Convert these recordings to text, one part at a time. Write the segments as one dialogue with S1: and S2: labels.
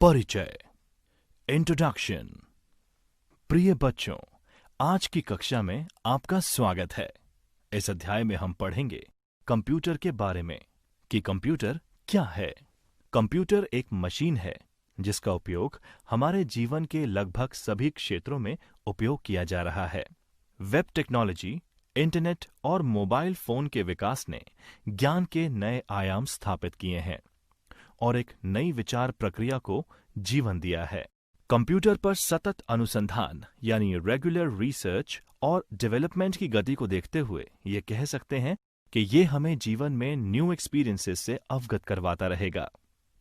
S1: परिचय, इंट्रोडक्शन। प्रिय बच्चों, आज की कक्षा में आपका स्वागत है। इस अध्याय में हम पढ़ेंगे कंप्यूटर के बारे में कि कंप्यूटर क्या है। कंप्यूटर एक मशीन है जिसका उपयोग हमारे जीवन के लगभग सभी क्षेत्रों में उपयोग किया जा रहा है। वेब टेक्नोलॉजी, इंटरनेट और मोबाइल फोन के विकास ने ज्ञान के नए आयाम स्थापित किए हैं और एक नई विचार प्रक्रिया को जीवन दिया है। कंप्यूटर पर सतत अनुसंधान यानी रेगुलर रिसर्च और डेवलपमेंट की गति को देखते हुए ये कह सकते हैं कि ये हमें जीवन में न्यू एक्सपीरियंसेस से अवगत करवाता रहेगा।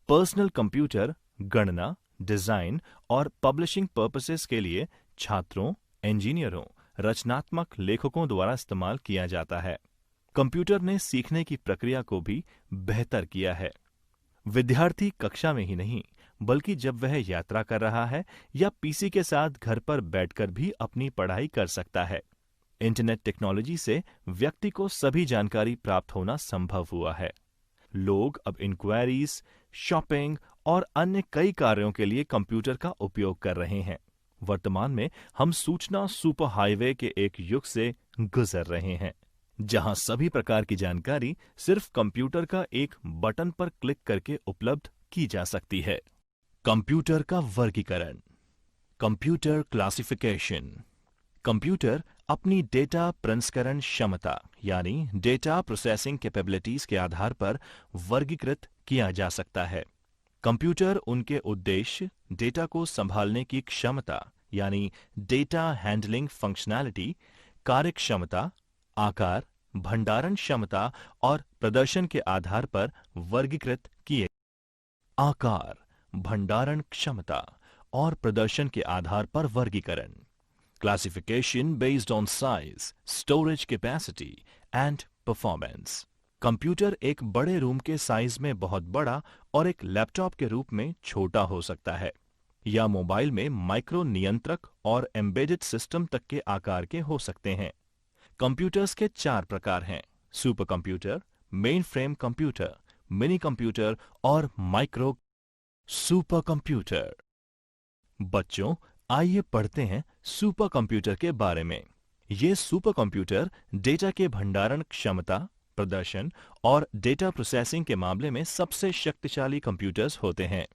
S1: पर्सनल कंप्यूटर गणना, डिजाइन और पब्लिशिंग पर्पसेस के लिए छात्रों, इंजीनियरों, रचनात्मक लेखकों द्वारा इस्तेमाल किया जाता है। कंप्यूटर ने सीखने की प्रक्रिया को भी बेहतर किया है। विद्यार्थी कक्षा में ही नहीं बल्कि जब वह यात्रा कर रहा है या पीसी के साथ घर पर बैठकर भी अपनी पढ़ाई कर सकता है। इंटरनेट टेक्नोलॉजी से व्यक्ति को सभी जानकारी प्राप्त होना संभव हुआ है। लोग अब इंक्वायरीज, शॉपिंग और अन्य कई कार्यों के लिए कंप्यूटर का उपयोग कर रहे हैं। वर्तमान में हम सूचना सुपर हाईवे के एक युग से गुजर रहे हैं जहां सभी प्रकार की जानकारी सिर्फ कंप्यूटर का एक बटन पर क्लिक करके उपलब्ध की जा सकती है। कंप्यूटर का वर्गीकरण, कंप्यूटर क्लासिफिकेशन। कंप्यूटर अपनी डेटा प्रसंस्करण क्षमता यानी डेटा प्रोसेसिंग कैपेबिलिटीज के आधार पर वर्गीकृत किया जा सकता है। कंप्यूटर उनके उद्देश्य, डेटा को संभालने की क्षमता यानी डेटा हैंडलिंग फंक्शनैलिटी, कार्यक्षमता, आकार, भंडारण क्षमता और प्रदर्शन के आधार पर वर्गीकृत किए। आकार, भंडारण क्षमता और प्रदर्शन के आधार पर वर्गीकरण। Classification based on size, storage capacity and performance. Computer एक बड़े रूम के साइज में बहुत बड़ा और एक लैपटॉप के रूप में छोटा हो सकता है, या मोबाइल में माइक्रो नियंत्रक और एम्बेडेड सिस्टम तक के आकार के हो सकते हैं। कंप्यूटर्स के 4 प्रकार हैं: super computer, main frame computer, mini computer और माइक्रो सुपर कंप्यूटर। बच्चों, आइए पढ़ते हैं सुपर कंप्यूटर के बारे में। ये सुपर कंप्यूटर डेटा के भंडारण क्षमता, प्रदर्शन और डेटा प्रोसेसिंग के मामले में सबसे शक्तिशाली कंप्यूटर्स होते हैं।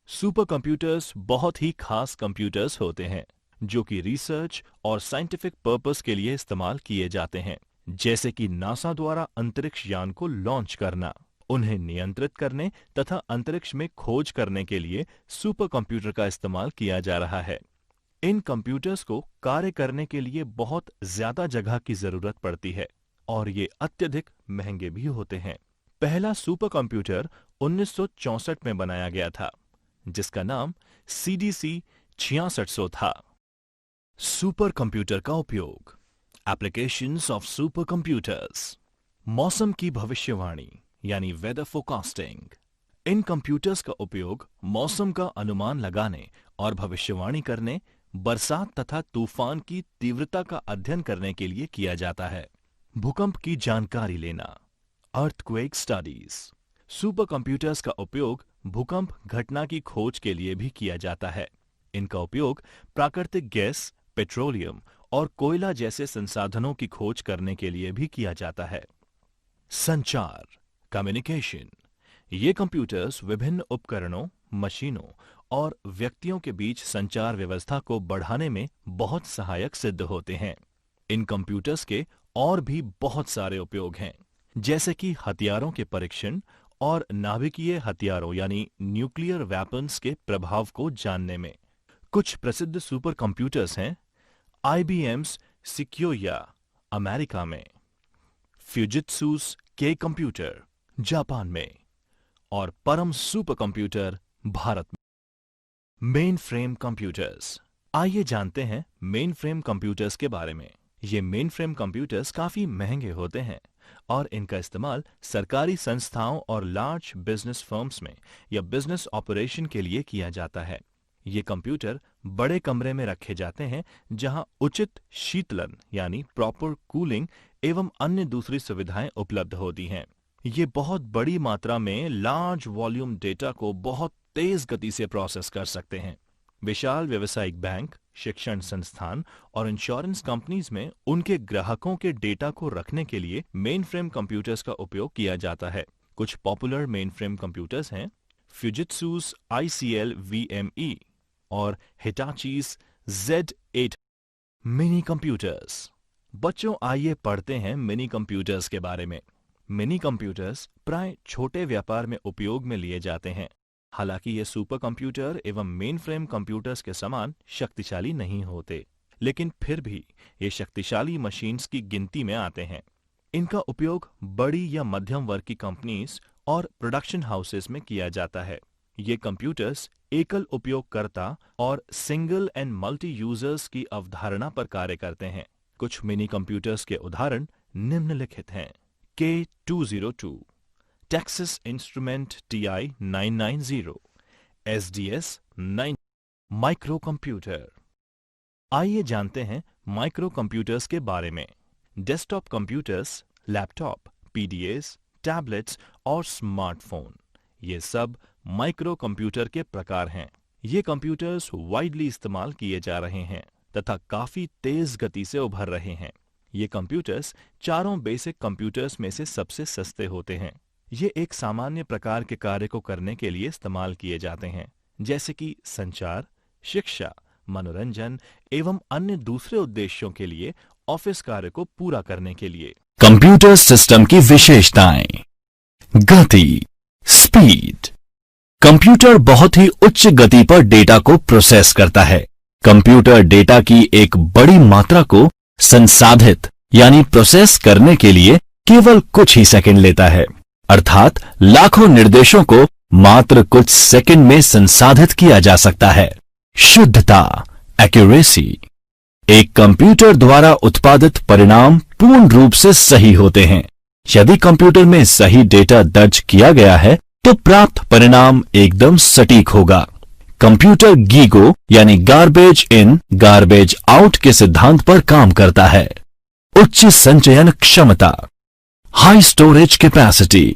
S1: सुपर कंप्यूटर्स बहुत ही खास कंप्यूटर्स होते हैं जो कि रिसर्च और साइंटिफिक पर्पस के लिए इस्तेमाल किए जाते हैं, जैसे कि नासा द्वारा अंतरिक्ष यान को लॉन्च करना। उन्हें नियंत्रित करने तथा अंतरिक्ष में खोज करने के लिए सुपर कंप्यूटर का इस्तेमाल किया जा रहा है। इन कंप्यूटर्स को कार्य करने के लिए बहुत ज्यादा जगह की जरूरत पड़ती है और ये अत्यधिक महंगे भी होते हैं। पहला सुपर कंप्यूटर 1964 में बनाया गया था जिसका नाम CDC 6600 था। सुपर कंप्यूटर का उपयोग, एप्लीकेशंस ऑफ सुपर कंप्यूटर्स। मौसम की भविष्यवाणी यानी वेदर फोरकास्टिंग। इन कंप्यूटर्स का उपयोग मौसम का अनुमान लगाने और भविष्यवाणी करने, बरसात तथा तूफान की तीव्रता का अध्ययन करने के लिए किया जाता है। भूकंप की जानकारी लेना, अर्थक्वेक स्टडीज। सुपर कंप्यूटर्स का उपयोग भूकंप घटना की खोज के लिए भी किया जाता है। इनका उपयोग प्राकृतिक गैस, पेट्रोलियम और कोयला जैसे संसाधनों की खोज करने के लिए भी किया जाता है। संचार, कम्युनिकेशन। ये कंप्यूटर्स विभिन्न उपकरणों, मशीनों और व्यक्तियों के बीच संचार व्यवस्था को बढ़ाने में बहुत सहायक सिद्ध होते हैं। इन कंप्यूटर्स के और भी बहुत सारे उपयोग हैं, जैसे कि हथियारों के परीक्षण और नाभिकीय हथियारों यानी न्यूक्लियर वेपन्स के प्रभाव को जानने में। कुछ प्रसिद्ध सुपर कंप्यूटर्स हैं: IBM's Sequoia अमेरिका में, फ्यूजित्सु's K कंप्यूटर जापान में और परम सुपर कंप्यूटर भारत में। Main frame computers. आइए जानते हैं मेन फ्रेम कंप्यूटर्स के बारे में। ये मेन फ्रेम कंप्यूटर्स काफी महंगे होते हैं और इनका इस्तेमाल सरकारी संस्थाओं और लार्ज बिजनेस फर्म्स में या बिजनेस ऑपरेशन के लिए किया जाता है। ये कंप्यूटर बड़े कमरे में रखे जाते हैं जहां उचित शीतलन यानी प्रॉपर कूलिंग एवं अन्य दूसरी सुविधाएं उपलब्ध होती हैं। ये बहुत बड़ी मात्रा में लार्ज वॉल्यूम डेटा को बहुत तेज गति से प्रोसेस कर सकते हैं। विशाल व्यावसायिक बैंक, शिक्षण संस्थान और इंश्योरेंस कंपनीज में उनके ग्राहकों के डेटा को रखने के लिए मेनफ्रेम कंप्यूटर्स का उपयोग किया जाता है। कुछ पॉपुलर मेनफ्रेम कंप्यूटर्स हैं फ्यूजित्सु's ICL VME और हिटाची's Z8 मिनी कंप्यूटर्स। बच्चों, आइए पढ़ते हैं मिनी कंप्यूटर्स के बारे में। मिनी कंप्यूटर्स प्राय छोटे व्यापार में उपयोग में लिए जाते हैं। हालांकि ये सुपर कंप्यूटर एवं मेनफ्रेम कंप्यूटर्स के समान शक्तिशाली नहीं होते, लेकिन फिर भी ये शक्तिशाली मशीन्स की गिनती में आते हैं। इनका उपयोग बड़ी या मध्यम वर्ग की कंपनीज और प्रोडक्शन हाउसेस में किया जाता है। ये कंप्यूटर्स एकल उपयोगकर्ता और सिंगल एंड मल्टी यूजर्स की अवधारणा पर कार्य करते हैं। कुछ मिनी कंप्यूटर्स के उदाहरण निम्नलिखित हैं। K202, Texas Instrument TI-990, SDS 9 micro computer. आइए जानते हैं माइक्रो कंप्यूटर्स के बारे में। Desktop computers, laptop, PDAs, tablets और स्मार्टफोन, ये सब माइक्रो कंप्यूटर के प्रकार हैं। ये कंप्यूटर्स वाइडली इस्तेमाल किए जा रहे हैं तथा काफी तेज गति से उभर रहे हैं। ये कंप्यूटर्स चारों बेसिक कंप्यूटर्स में से सबसे सस्ते होते हैं। ये एक सामान्य प्रकार के कार्य को करने के लिए इस्तेमाल किए जाते हैं, जैसे कि संचार, शिक्षा, मनोरंजन एवं अन्य दूसरे उद्देश्यों के लिए, ऑफिस कार्य को पूरा करने के लिए।
S2: कंप्यूटर सिस्टम की विशेषताएं। गति, स्पीड। कंप्यूटर बहुत ही उच्च गति पर डेटा को प्रोसेस करता है। कंप्यूटर डेटा की एक बड़ी मात्रा को संसाधित यानी प्रोसेस करने के लिए केवल कुछ ही सेकंड लेता है, अर्थात लाखों निर्देशों को मात्र कुछ सेकंड में संसाधित किया जा सकता है। शुद्धता, एक्यूरेसी। एक कंप्यूटर द्वारा उत्पादित परिणाम पूर्ण रूप से सही होते हैं। यदि कंप्यूटर में सही डेटा दर्ज किया गया है तो प्राप्त परिणाम एकदम सटीक होगा। कंप्यूटर गीगो यानी गार्बेज इन गार्बेज आउट के सिद्धांत पर काम करता है। उच्च संचयन क्षमता, हाई स्टोरेज कैपेसिटी।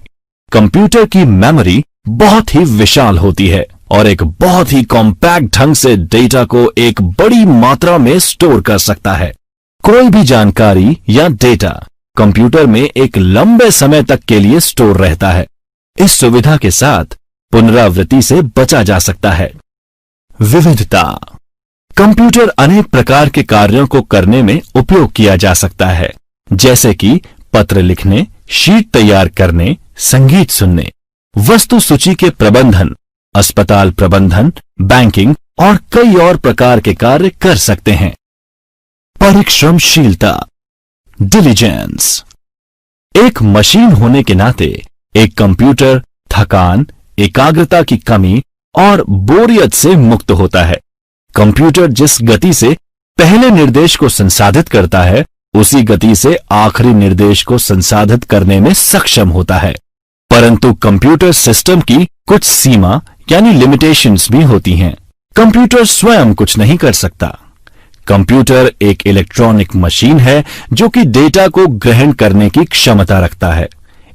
S2: कंप्यूटर की मेमोरी बहुत ही विशाल होती है और एक बहुत ही कॉम्पैक्ट ढंग से डेटा को एक बड़ी मात्रा में स्टोर कर सकता है। कोई भी जानकारी या डेटा कंप्यूटर में एक लंबे समय तक के लिए स्टोर रहता है। इस सुविधा के साथ पुनरावृत्ति से बचा जा सकता है। विविधता। कंप्यूटर अनेक प्रकार के कार्यों को करने में उपयोग किया जा सकता है, जैसे कि पत्र लिखने, शीट तैयार करने, संगीत सुनने, वस्तु सूची के प्रबंधन, अस्पताल प्रबंधन, बैंकिंग और कई और प्रकार के कार्य कर सकते हैं। परिश्रमशीलता, डिलीजेंस। एक मशीन होने के नाते एक कंप्यूटर थकान, एकाग्रता की कमी और बोरियत से मुक्त होता है। कंप्यूटर जिस गति से पहले निर्देश को संसाधित करता है, उसी गति से आखिरी निर्देश को संसाधित करने में सक्षम होता है। परंतु कंप्यूटर सिस्टम की कुछ सीमा यानी लिमिटेशंस भी होती हैं। कंप्यूटर स्वयं कुछ नहीं कर सकता। कंप्यूटर एक इलेक्ट्रॉनिक मशीन है जो कि डेटा को ग्रहण करने की क्षमता रखता है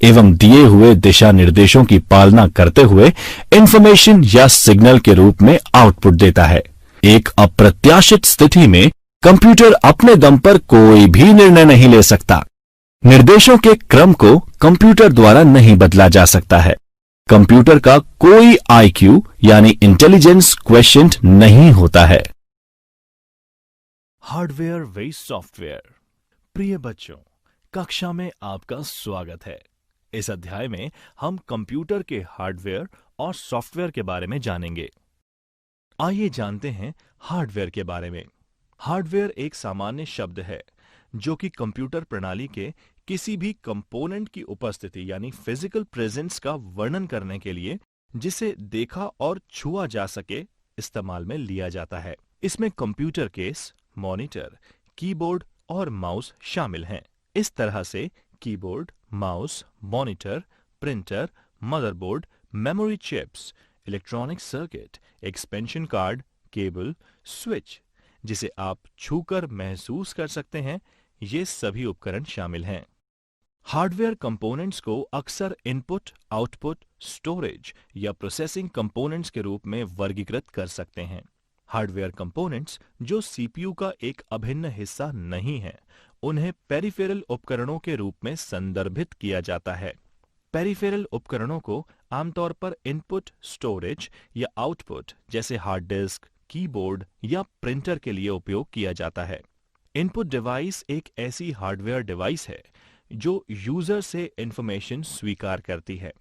S2: एवं दिए हुए दिशा निर्देशों की पालना करते हुए इंफॉर्मेशन या सिग्नल के रूप में आउटपुट देता है। एक अप्रत्याशित स्थिति में कंप्यूटर अपने दम पर कोई भी निर्णय नहीं ले सकता। निर्देशों के क्रम को कंप्यूटर द्वारा नहीं बदला जा सकता है। कंप्यूटर का कोई IQ यानी इंटेलिजेंस क्वेश्चंट नहीं होता है।
S1: हार्डवेयर व सॉफ्टवेयर। प्रिय बच्चों, कक्षा में आपका स्वागत है। इस अध्याय में हम कंप्यूटर के हार्डवेयर और सॉफ्टवेयर के बारे में जानेंगे। आइए जानते हैं हार्डवेयर के बारे में। हार्डवेयर एक सामान्य शब्द है जो कि कंप्यूटर प्रणाली के किसी भी कंपोनेंट की उपस्थिति यानी फिजिकल प्रेजेंस का वर्णन करने के लिए, जिसे देखा और छुआ जा सके, इस्तेमाल में लिया जाता है। इसमें कंप्यूटर केस, मॉनिटर, कीबोर्ड और माउस शामिल हैं। इस तरह से keyboard, mouse, monitor, printer, motherboard, memory chips, electronic circuit, expansion card, cable, switch, जिसे आप छूकर महसूस कर सकते हैं, ये सभी उपकरण शामिल हैं। हार्डवेयर कंपोनेंट्स को अक्सर इनपुट, आउटपुट, स्टोरेज या प्रोसेसिंग कंपोनेंट्स के रूप में वर्गीकृत कर सकते हैं। हार्डवेयर कंपोनेंट्स जो सीपीयू का एक अभिन्न हिस्सा नहीं है, उन्हें पेरिफेरल उपकरणों के रूप में संदर्भित किया जाता है। पेरिफेरल उपकरणों को आमतौर पर इनपुट, स्टोरेज या आउटपुट जैसे हार्ड डिस्क, कीबोर्ड या प्रिंटर के लिए उपयोग किया जाता है। इनपुट डिवाइस एक ऐसी हार्डवेयर डिवाइस है जो यूजर से इंफॉर्मेशन स्वीकार करती है,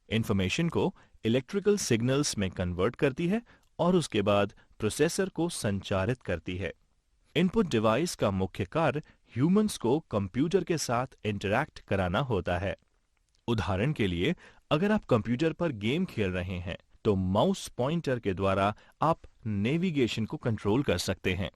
S1: इंफॉर्मेशन को इलेक्ट्रिकल सिग्नल्स में कन्वर्ट करती है और उसके बाद प्रोसेसर को संचारित करती है। इनपुट डिवाइस का मुख्य कार्य ह्यूमंस को कंप्यूटर के साथ इंटरैक्ट कराना होता है। उदाहरण के लिए, अगर आप कंप्यूटर पर गेम खेल रहे हैं तो माउस पॉइंटर के द्वारा आप नेविगेशन को कंट्रोल कर सकते हैं।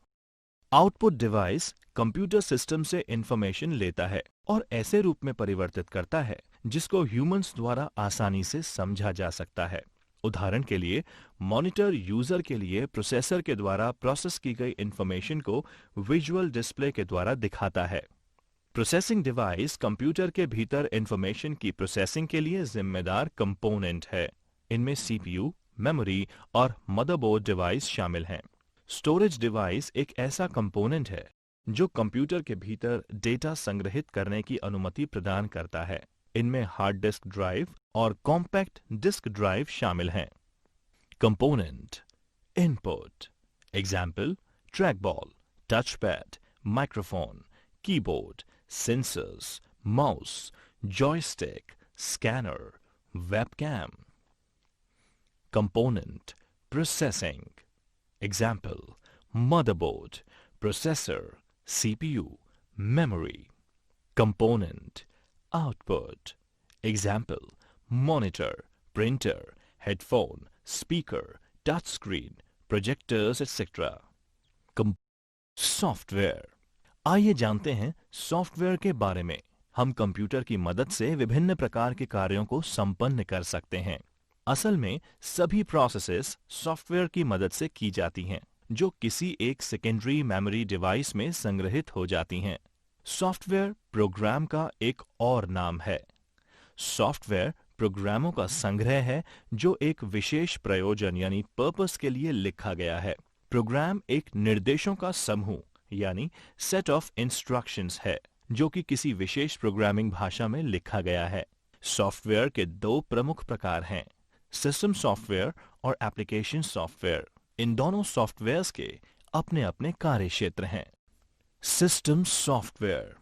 S1: आउटपुट डिवाइस कंप्यूटर सिस्टम से इंफॉर्मेशन लेता है और ऐसे रूप में परिवर्तित करता है जिसको ह्यूमंस द्वारा आसानी से समझा जा सकता है। उदाहरण के लिए, मॉनिटर यूजर के लिए प्रोसेसर के द्वारा प्रोसेस की गई इंफॉर्मेशन को विजुअल डिस्प्ले के द्वारा दिखाता है। प्रोसेसिंग डिवाइस कंप्यूटर के भीतर इंफॉर्मेशन की प्रोसेसिंग के लिए जिम्मेदार कंपोनेंट है। इनमें सीपीयू, मेमोरी और मदरबोर्ड डिवाइस शामिल हैं। स्टोरेज डिवाइस एक ऐसा कंपोनेंट है जो कंप्यूटर के भीतर डेटा संग्रहित करने की अनुमति प्रदान करता है। इनमें हार्ड डिस्क ड्राइव और कॉम्पैक्ट डिस्क ड्राइव शामिल हैं। Component input example track ball, touch pad, microphone, keyboard, sensors, mouse, joystick, scanner, webcam. Component processing example motherboard, processor, CPU, memory. Component output example monitor, printer, headphone, speaker, touch screen, projectors etc. Software. आइए जानते हैं software के बारे में। हम computer की मदद से विभिन्न प्रकार के कार्यों को संपन्न कर सकते हैं। असल में सभी प्रोसेसेस सॉफ्टवेयर की मदद से की जाती हैं, जो किसी एक सेकेंडरी मेमोरी डिवाइस में संग्रहित हो जाती हैं। सॉफ्टवेयर प्रोग्राम का एक और नाम है। सॉफ्टवेयर प्रोग्रामों का संग्रह है जो एक विशेष प्रयोजन यानी पर्पस के लिए लिखा गया है। प्रोग्राम एक निर्देशों का समूह यानी सेट ऑफ इंस्ट्रक्शंस है जो कि किसी विशेष प्रोग्रामिंग भाषा में लिखा गया है। सॉफ्टवेयर के दो प्रमुख प्रकार हैं, सिस्टम सॉफ्टवेयर और एप्लीकेशन सॉफ्टवेयर। इन दोनों सॉफ्टवेयर्स के अपने अपने कार्य क्षेत्र हैं। System software.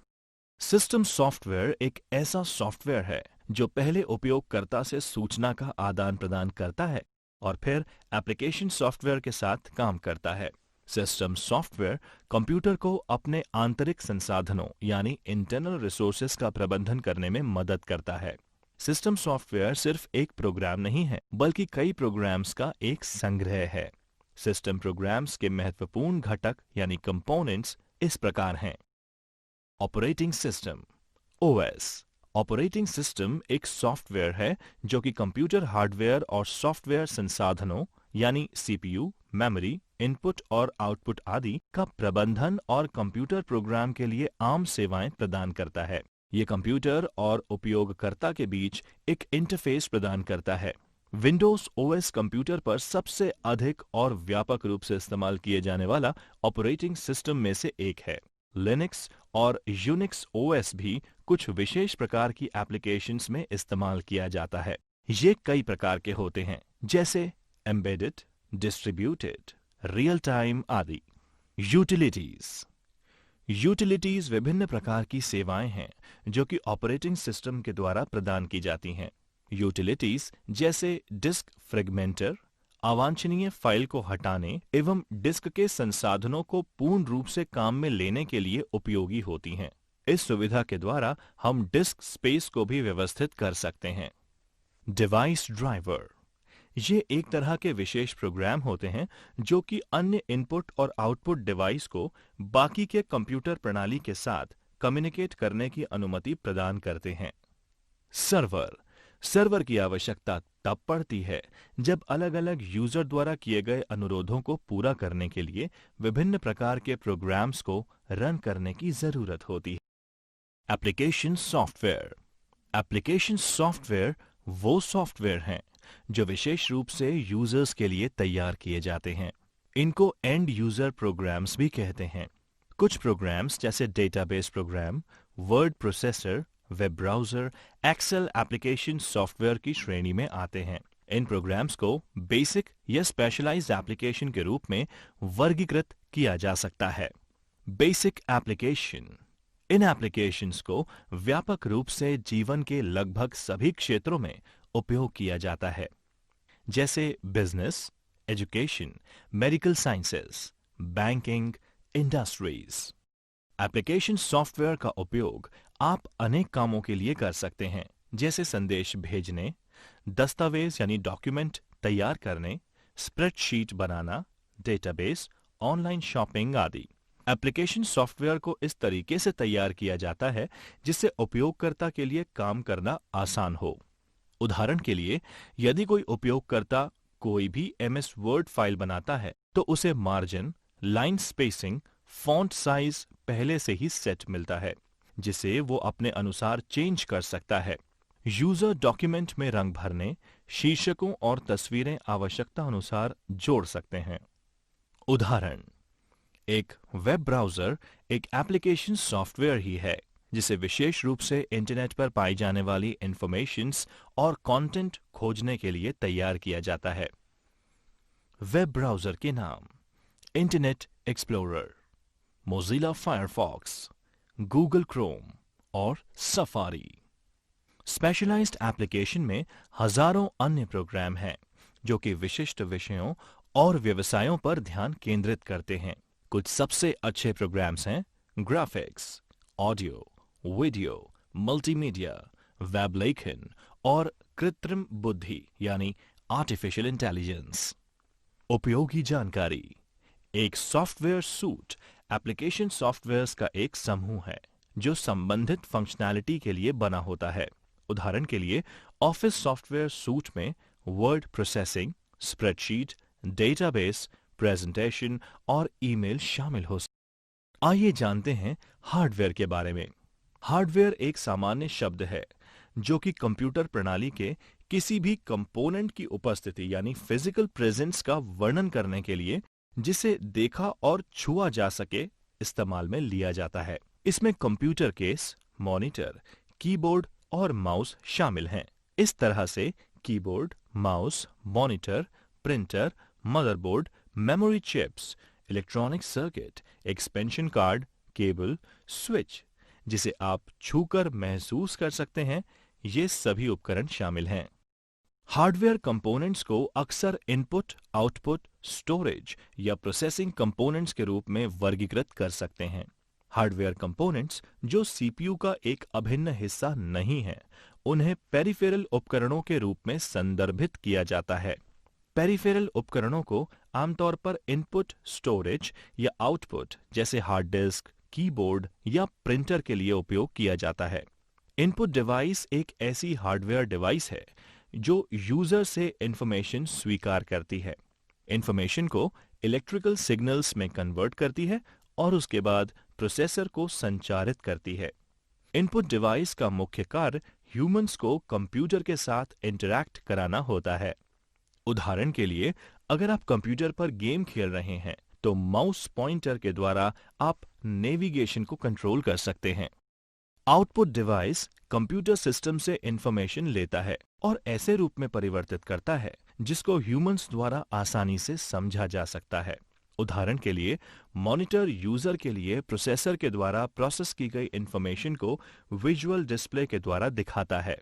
S1: सिस्टम सॉफ्टवेयर एक ऐसा सॉफ्टवेयर है जो पहले उपयोगकर्ता से सूचना का आदान प्रदान करता है और फिर एप्लीकेशन सॉफ्टवेयर के साथ काम करता है। सिस्टम सॉफ्टवेयर कंप्यूटर को अपने आंतरिक संसाधनों यानी इंटरनल रिसोर्सेज का प्रबंधन करने में मदद करता है। सिस्टम सॉफ्टवेयर सिर्फ एक प्रोग्राम नहीं है, बल्कि कई प्रोग्राम्स का एक संग्रह है। सिस्टम प्रोग्राम्स के महत्वपूर्ण घटक यानी कंपोनेंट्स इस प्रकार हैं। Operating system OS. Operating system एक सॉफ्टवेयर है जो कि कंप्यूटर हार्डवेयर और सॉफ्टवेयर संसाधनों यानी सीपीयू, मेमोरी, इनपुट और आउटपुट आदि का प्रबंधन और कंप्यूटर प्रोग्राम के लिए आम सेवाएं प्रदान करता है। ये कंप्यूटर और उपयोगकर्ता के बीच एक इंटरफेस प्रदान करता है। विंडोज ओएस कंप्यूटर पर सबसे अधिक और व्यापक रूप से इस्तेमाल किए जाने वाला ऑपरेटिंग सिस्टम में से एक है। लिनक्स और यूनिक्स ओएस भी कुछ विशेष प्रकार की एप्लीकेशंस में इस्तेमाल किया जाता है। ये कई प्रकार के होते हैं, जैसे एम्बेडेड, डिस्ट्रीब्यूटेड, रियल टाइम आदि। यूटिलिटीज। यूटिलिटीज विभिन्न प्रकार की सेवाएं हैं जो कि ऑपरेटिंग सिस्टम के द्वारा प्रदान की जाती हैं। यूटिलिटीज जैसे डिस्क फ्रेगमेंटर, अवांछनीय फाइल को हटाने एवं डिस्क के संसाधनों को पूर्ण रूप से काम में लेने के लिए उपयोगी होती हैं। इस सुविधा के द्वारा हम डिस्क स्पेस को भी व्यवस्थित कर सकते हैं। Device driver. ये एक तरह के विशेष प्रोग्राम होते हैं जो कि अन्य इनपुट और आउटपुट डिवाइस को बाकी के कंप्यूटर प्रणाली के साथ कम्युनिकेट करने की अनुमति प्रदान करते हैं। सर्वर। सर्वर की आवश्यकता तब पड़ती है जब अलग अलग यूजर द्वारा किए गए अनुरोधों को पूरा करने के लिए विभिन्न प्रकार के प्रोग्राम्स को रन करने की जरूरत होती है। Application software. एप्लीकेशन सॉफ्टवेयर वो सॉफ्टवेयर हैं जो विशेष रूप से यूजर्स के लिए तैयार किए जाते हैं। इनको एंड यूजर प्रोग्राम्स भी कहते हैं। कुछ प्रोग्राम्स जैसे database program, word processor, web browser, Excel application software की श्रेणी में आते हैं। इन प्रोग्राम्स को बेसिक या स्पेशलाइज्ड एप्लीकेशन के रूप में वर्गीकृत किया जा सकता है। Basic application. इन एप्लीकेशंस को व्यापक रूप से जीवन के लगभग सभी क्षेत्रों में उपयोग किया जाता है, जैसे business, education, medical sciences, banking, industries. Application software का उपयोग आप अनेक कामों के लिए कर सकते हैं, जैसे संदेश भेजने, दस्तावेज यानी डॉक्यूमेंट तैयार करने, स्प्रेडशीट बनाना, डेटाबेस, ऑनलाइन शॉपिंग आदि। एप्लीकेशन सॉफ्टवेयर को इस तरीके से तैयार किया जाता है जिससे उपयोगकर्ता के लिए काम करना आसान हो। उदाहरण के लिए, यदि कोई उपयोगकर्ता कोई भी एमएस वर्ड फाइल बनाता है तो उसे margin, line spacing, font size पहले से ही सेट मिलता है जिसे वो अपने अनुसार चेंज कर सकता है। यूजर डॉक्यूमेंट में रंग भरने, शीर्षकों और तस्वीरें आवश्यकता अनुसार जोड़ सकते हैं। उदाहरण, एक वेब ब्राउजर एक एप्लीकेशन सॉफ्टवेयर ही है जिसे विशेष रूप से इंटरनेट पर पाई जाने वाली इंफॉर्मेशंस और कंटेंट खोजने के लिए तैयार किया जाता है। वेब ब्राउजर के नाम: internet explorer, Mozilla Firefox, Google Chrome और सफारी। स्पेशलाइज्ड एप्लीकेशन में हजारों अन्य प्रोग्राम हैं जो कि विशिष्ट विषयों और व्यवसायों पर ध्यान केंद्रित करते हैं। कुछ सबसे अच्छे प्रोग्राम्स हैं graphics, audio, video, multimedia, web लेखन और कृत्रिम बुद्धि यानी आर्टिफिशियल इंटेलिजेंस। उपयोगी जानकारी। एक सॉफ्टवेयर सूट एप्लीकेशन सॉफ्टवेयर्स का एक समूह है जो संबंधित फंक्शनैलिटी के लिए बना होता है। उदाहरण के लिए, ऑफिस सॉफ्टवेयर सूट में word processing, spreadsheet, database, presentation और ईमेल शामिल हो सकते हैं। आइए जानते हैं हार्डवेयर के बारे में। हार्डवेयर एक सामान्य शब्द है जो कि कंप्यूटर प्रणाली के किसी भी कंपोनेंट की उपस्थिति यानी फिजिकल प्रेजेंस का वर्णन करने के लिए जिसे देखा और छुआ जा सके इस्तेमाल में लिया जाता है। इसमें कंप्यूटर केस, मॉनिटर, कीबोर्ड और माउस शामिल हैं। इस तरह से keyboard, mouse, monitor, printer, motherboard, memory chips, electronic circuit, expansion card, cable, switch जिसे आप छूकर महसूस कर सकते हैं, ये सभी उपकरण शामिल हैं। हार्डवेयर कंपोनेंट्स को अक्सर इनपुट, आउटपुट, स्टोरेज या प्रोसेसिंग कंपोनेंट्स के रूप में वर्गीकृत कर सकते हैं। हार्डवेयर कंपोनेंट्स जो सीपीयू का एक अभिन्न हिस्सा नहीं है, उन्हें पेरिफेरल उपकरणों के रूप में संदर्भित किया जाता है। पेरिफेरल उपकरणों को आमतौर पर इनपुट, स्टोरेज या आउटपुट जैसे हार्ड डिस्क, कीबोर्ड या प्रिंटर के लिए उपयोग किया जाता है। इनपुट डिवाइस एक ऐसी हार्डवेयर डिवाइस है जो यूजर से इंफॉर्मेशन स्वीकार करती है, इंफॉर्मेशन को इलेक्ट्रिकल सिग्नल्स में कन्वर्ट करती है और उसके बाद प्रोसेसर को संचारित करती है। इनपुट डिवाइस का मुख्य कार्य ह्यूमंस को कंप्यूटर के साथ इंटरैक्ट कराना होता है। उदाहरण के लिए, अगर आप कंप्यूटर पर गेम खेल रहे हैं तो माउस पॉइंटर के द्वारा आप नेविगेशन को कंट्रोल कर सकते हैं। आउटपुट डिवाइस कंप्यूटर सिस्टम से इंफॉर्मेशन लेता है और ऐसे रूप में परिवर्तित करता है जिसको ह्यूमंस द्वारा आसानी से समझा जा सकता है। उदाहरण के लिए, मॉनिटर यूजर के लिए प्रोसेसर के द्वारा प्रोसेस की गई इंफॉर्मेशन को विजुअल डिस्प्ले के द्वारा दिखाता है।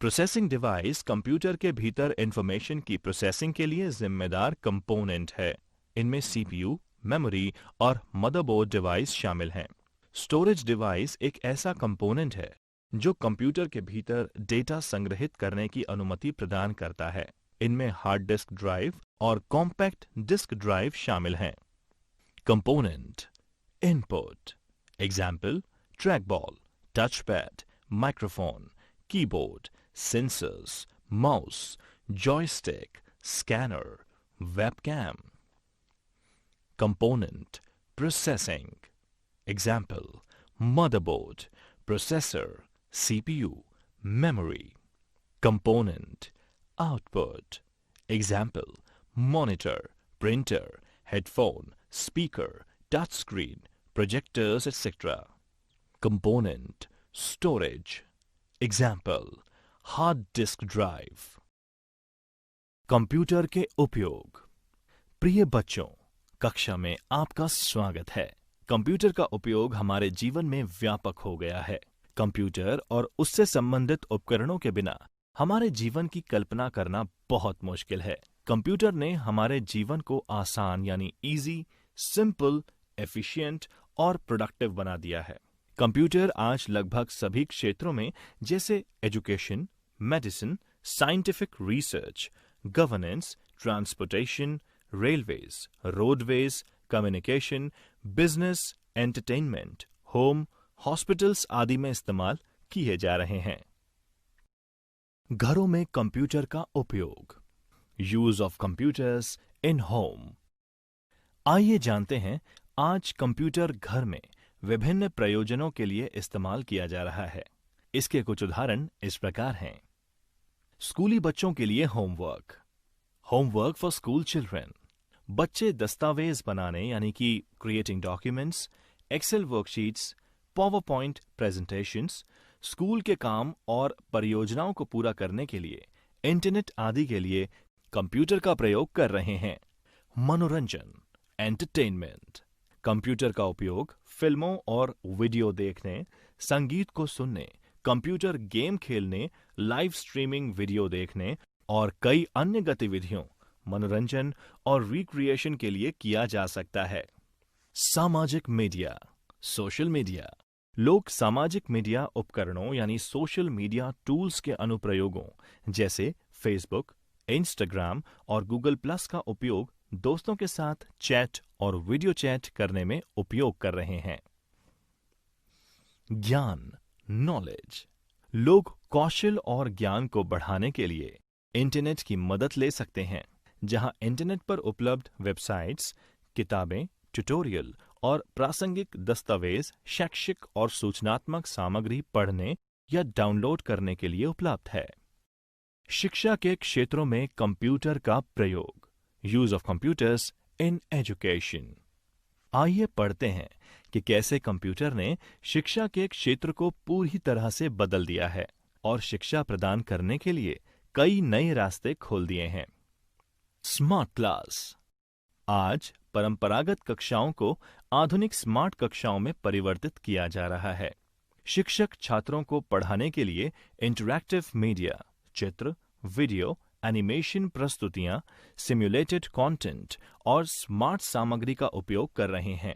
S1: प्रोसेसिंग डिवाइस कंप्यूटर के भीतर इंफॉर्मेशन की प्रोसेसिंग के लिए जिम्मेदार कंपोनेंट है। इनमें सीपीयू, मेमोरी और मदरबोर्ड डिवाइस शामिल हैं। स्टोरेज डिवाइस एक ऐसा कंपोनेंट है जो कंप्यूटर के भीतर डेटा संग्रहित करने की अनुमति प्रदान करता है। इनमें हार्ड डिस्क ड्राइव और कॉम्पैक्ट डिस्क ड्राइव शामिल हैं। Component input example trackball, touchpad, microphone, keyboard, sensors, mouse, joystick, scanner, webcam. Component, processing. Example, motherboard, processor, CPU, memory. Component, output. Example, monitor, printer, headphone, speaker, touchscreen, projectors, etc. Component, storage. Example, hard disk drive. Computer के उपयोग। प्रिय बच्चों, कक्षा में आपका स्वागत है। Computer का उपयोग हमारे जीवन में व्यापक हो गया है। कंप्यूटर और उससे संबंधित उपकरणों के बिना हमारे जीवन की कल्पना करना बहुत मुश्किल है। कंप्यूटर ने हमारे जीवन को आसान यानी इजी, सिंपल, एफिशिएंट और प्रोडक्टिव बना दिया है। कंप्यूटर आज लगभग सभी क्षेत्रों में जैसे education, medicine, scientific research, governance, transportation, railways, roadways, communication, business, entertainment, home, hospitals आदि में इस्तेमाल किए जा रहे हैं। घरों में कंप्यूटर का उपयोग। Use of computers in home. आइए जानते हैं आज कंप्यूटर घर में विभिन्न प्रयोजनों के लिए इस्तेमाल किया जा रहा है। इसके कुछ उदाहरण इस प्रकार हैं। स्कूली बच्चों के लिए homework. Homework for school children. बच्चे दस्तावेज बनाने यानी कि creating documents, Excel worksheets, PowerPoint presentations, school के काम और परियोजनाओं को पूरा करने के लिए इंटरनेट आदि के लिए कंप्यूटर का प्रयोग कर रहे हैं। मनोरंजन, एंटरटेनमेंट। कंप्यूटर का उपयोग फिल्मों और वीडियो देखने, संगीत को सुनने, कंप्यूटर गेम खेलने, लाइव स्ट्रीमिंग वीडियो देखने और कई अन्य गतिविधियों, मनोरंजन और रिक्रिएशन के लिए किया जा सकता है। सामाजिक मीडिया, सोशल मीडिया। लोग सामाजिक मीडिया उपकरणों यानी सोशल मीडिया टूल्स के अनुप्रयोगों जैसे फेसबुक, इंस्टाग्राम और गूगल प्लस का उपयोग दोस्तों के साथ चैट और वीडियो चैट करने में उपयोग कर रहे हैं। ज्ञान, नॉलेज। लोग कौशल और ज्ञान को बढ़ाने के लिए इंटरनेट की मदद ले सकते हैं, जहां इंटरनेट पर उपलब्ध वेबसाइट्स, किताबें, ट्यूटोरियल और प्रासंगिक दस्तावेज शैक्षिक और सूचनात्मक सामग्री पढ़ने या डाउनलोड करने के लिए उपलब्ध है। शिक्षा के क्षेत्रों में कंप्यूटर का प्रयोग। Use of computers in education. आइए पढ़ते हैं कि कैसे कंप्यूटर ने शिक्षा के क्षेत्र को पूरी तरह से बदल दिया है और शिक्षा प्रदान करने के लिए कई नए रास्ते खोल दिए हैं। Smart class. आज परंपरागत कक्षाओं को आधुनिक स्मार्ट कक्षाओं में परिवर्तित किया जा रहा है। शिक्षक छात्रों को पढ़ाने के लिए इंटरैक्टिव मीडिया, चित्र, वीडियो, एनिमेशन प्रस्तुतियां, सिम्युलेटेड कंटेंट और स्मार्ट सामग्री का उपयोग कर रहे हैं।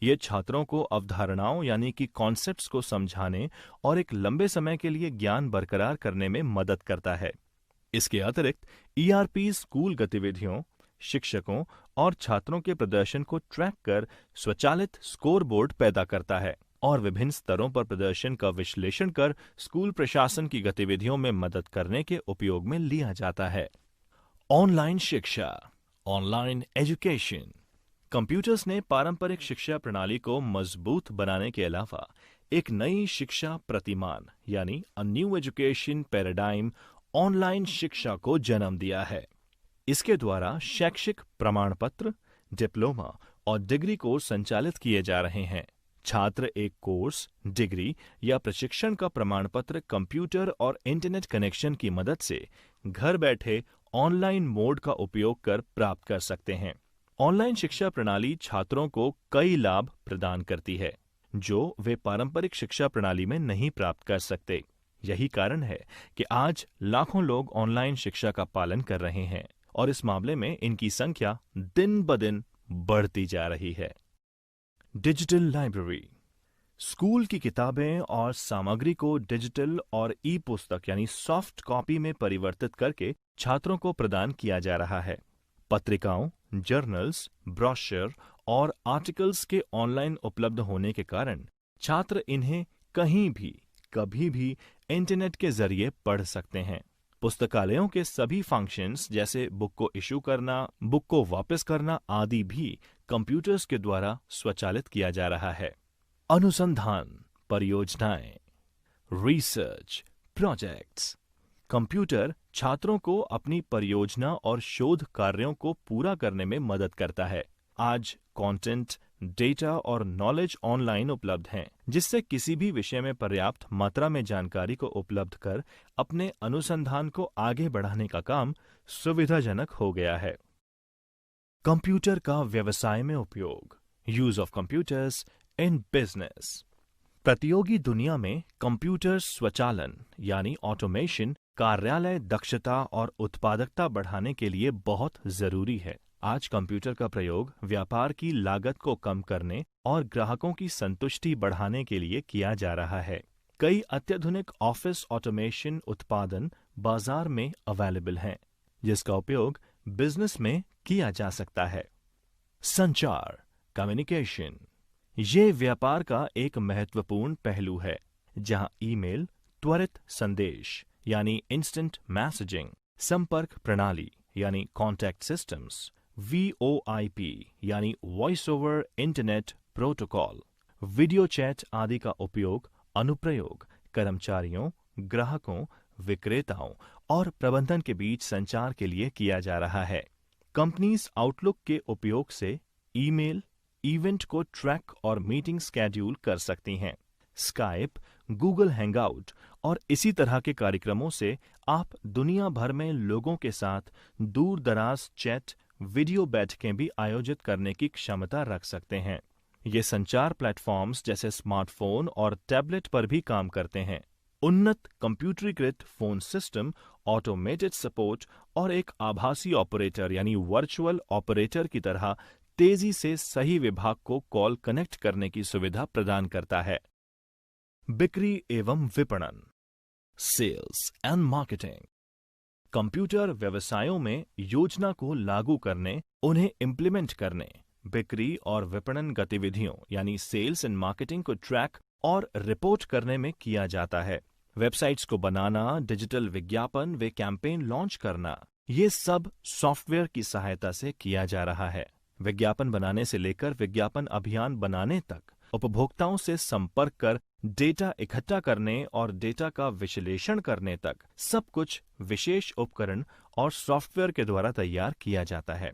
S1: ये छात्रों को अवधारणाओं यानी कि कॉन्सेप्ट्स को समझाने और एक लंबे समय के लिए ज्ञान बरकरार करने में मदद करता है। इसके अतिरिक्त ईआरपी स्कूल गतिविधियों, शिक्षकों और छात्रों के प्रदर्शन को ट्रैक कर स्वचालित स्कोरबोर्ड पैदा करता है और विभिन्न स्तरों पर प्रदर्शन का विश्लेषण कर स्कूल प्रशासन की गतिविधियों में मदद करने के उपयोग में लिया जाता है। ऑनलाइन शिक्षा, ऑनलाइन एजुकेशन। कंप्यूटर्स ने पारंपरिक शिक्षा प्रणाली को मजबूत बनाने के अलावा एक नई शिक्षा प्रतिमान यानी a new education paradigm online शिक्षा को जन्म दिया है। इसके द्वारा शैक्षिक प्रमाण पत्र, डिप्लोमा और डिग्री कोर्स संचालित किए जा रहे हैं। छात्र एक कोर्स, डिग्री या प्रशिक्षण का प्रमाण पत्र कंप्यूटर और इंटरनेट कनेक्शन की मदद से घर बैठे ऑनलाइन मोड का उपयोग कर प्राप्त कर सकते हैं। ऑनलाइन शिक्षा प्रणाली छात्रों को कई लाभ प्रदान करती है जो वे पारंपरिक शिक्षा प्रणाली में नहीं प्राप्त कर सकते। यही कारण है कि आज लाखों लोग ऑनलाइन शिक्षा का पालन कर रहे हैं और इस मामले में इनकी संख्या दिन ब दिन बढ़ती जा रही है। Digital library. स्कूल की किताबें और सामग्री को डिजिटल और ई पुस्तक यानी सॉफ्ट कॉपी में परिवर्तित करके छात्रों को प्रदान किया जा रहा है। पत्रिकाओं, जर्नल्स, ब्रोशर और आर्टिकल्स के ऑनलाइन उपलब्ध होने के कारण छात्र इन्हें कहीं भी, कभी भी इंटरनेट के जरिए पढ़ सकते हैं। पुस्तकालयों के सभी फंक्शंस जैसे बुक को इशू करना, बुक को वापस करना आदि भी कंप्यूटर्स के द्वारा स्वचालित किया जा रहा है। अनुसंधान परियोजनाएं, रिसर्च प्रोजेक्ट्स। कंप्यूटर छात्रों को अपनी परियोजना और शोध कार्यों को पूरा करने में मदद करता है। आज कंटेंट, डेटा और नॉलेज ऑनलाइन उपलब्ध हैं, जिससे किसी भी विषय में पर्याप्त मात्रा में जानकारी को उपलब्ध कर अपने अनुसंधान को आगे बढ़ाने का काम सुविधाजनक हो गया है। कंप्यूटर का व्यवसाय में उपयोग, use of computers in business. प्रतियोगी दुनिया में कंप्यूटर स्वचालन यानी ऑटोमेशन कार्यालय दक्षता और उत्पादकता बढ़ाने के लिए बहुत जरूरी है। आज कंप्यूटर का प्रयोग व्यापार की लागत को कम करने और ग्राहकों की संतुष्टि बढ़ाने के लिए किया जा रहा है। कई अत्याधुनिक ऑफिस ऑटोमेशन उत्पादन बाजार में अवेलेबल हैं, जिसका उपयोग बिजनेस में किया जा सकता है। संचार, कम्युनिकेशन, ये व्यापार का एक महत्वपूर्ण पहलू है, जहां ईमेल, त्वरित संदेश यानी इंस्टेंट मैसेजिंग, संपर्क प्रणाली यानी कॉन्टैक्ट सिस्टम्स, VoIP यानी voice over internet protocol, video chat आदि का उपयोग अनुप्रयोग कर्मचारियों, ग्राहकों, विक्रेताओं और प्रबंधन के बीच संचार के लिए किया जा रहा है। कंपनीज आउटलुक के उपयोग से ईमेल, इवेंट को ट्रैक और मीटिंग स्केड्यूल कर सकती हैं। स्काइप, गूगल हैंगआउट और इसी तरह के कार्यक्रमों से आप दुनिया भर में लोगों के साथ दूर दराज चैट, वीडियो बैठकें भी आयोजित करने की क्षमता रख सकते हैं। ये संचार प्लेटफॉर्म्स जैसे स्मार्टफोन और टैबलेट पर भी काम करते हैं। उन्नत कंप्यूटरीकृत फोन सिस्टम, ऑटोमेटेड सपोर्ट और एक आभासी ऑपरेटर यानी वर्चुअल ऑपरेटर की तरह तेजी से सही विभाग को कॉल कनेक्ट करने की सुविधा प्रदान करता है। बिक्री एवं विपणन, सेल्स एंड मार्केटिंग। कंप्यूटर व्यवसायों में योजना को लागू करने, उन्हें इम्प्लीमेंट करने, बिक्री और विपणन गतिविधियों यानी सेल्स एंड मार्केटिंग को ट्रैक और रिपोर्ट करने में किया जाता है। वेबसाइट्स को बनाना, डिजिटल विज्ञापन व कैंपेन लॉन्च करना, ये सब सॉफ्टवेयर की सहायता से किया जा रहा है। विज्ञापन बनाने से लेकर विज्ञापन अभियान बनाने तक, उपभोक्ताओं से संपर्क कर डेटा इकट्ठा करने और डेटा का विश्लेषण करने तक, सब कुछ विशेष उपकरण और सॉफ्टवेयर के द्वारा तैयार किया जाता है।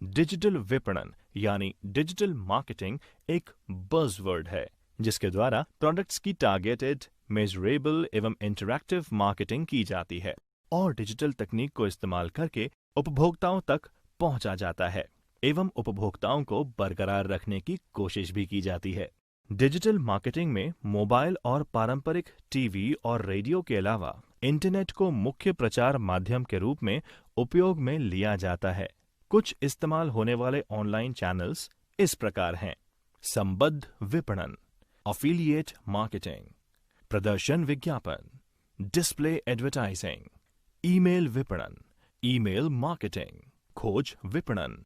S1: डिजिटल विपणन यानी डिजिटल मार्केटिंग एक बज़वर्ड है, जिसके द्वारा प्रोडक्ट्स की टारगेटेड, मेजरेबल एवं इंटरैक्टिव मार्केटिंग की जाती है और डिजिटल तकनीक को इस्तेमाल करके उपभोक्ताओं तक पहुंचा जाता है एवं उपभोक्ताओं को बरकरार रखने की कोशिश भी की जाती है। डिजिटल मार्केटिंग में मोबाइल और पारंपरिक टीवी और रेडियो के अलावा इंटरनेट को मुख्य प्रचार माध्यम के रूप में उपयोग में लिया जाता है। कुछ इस्तेमाल होने वाले ऑनलाइन चैनल्स इस प्रकार हैं: संबद्ध विपणन, अफिलिएट मार्केटिंग, प्रदर्शन विज्ञापन, डिस्प्ले एडवर्टाइजिंग, ईमेल विपणन, ईमेल मार्केटिंग, खोज विपणन,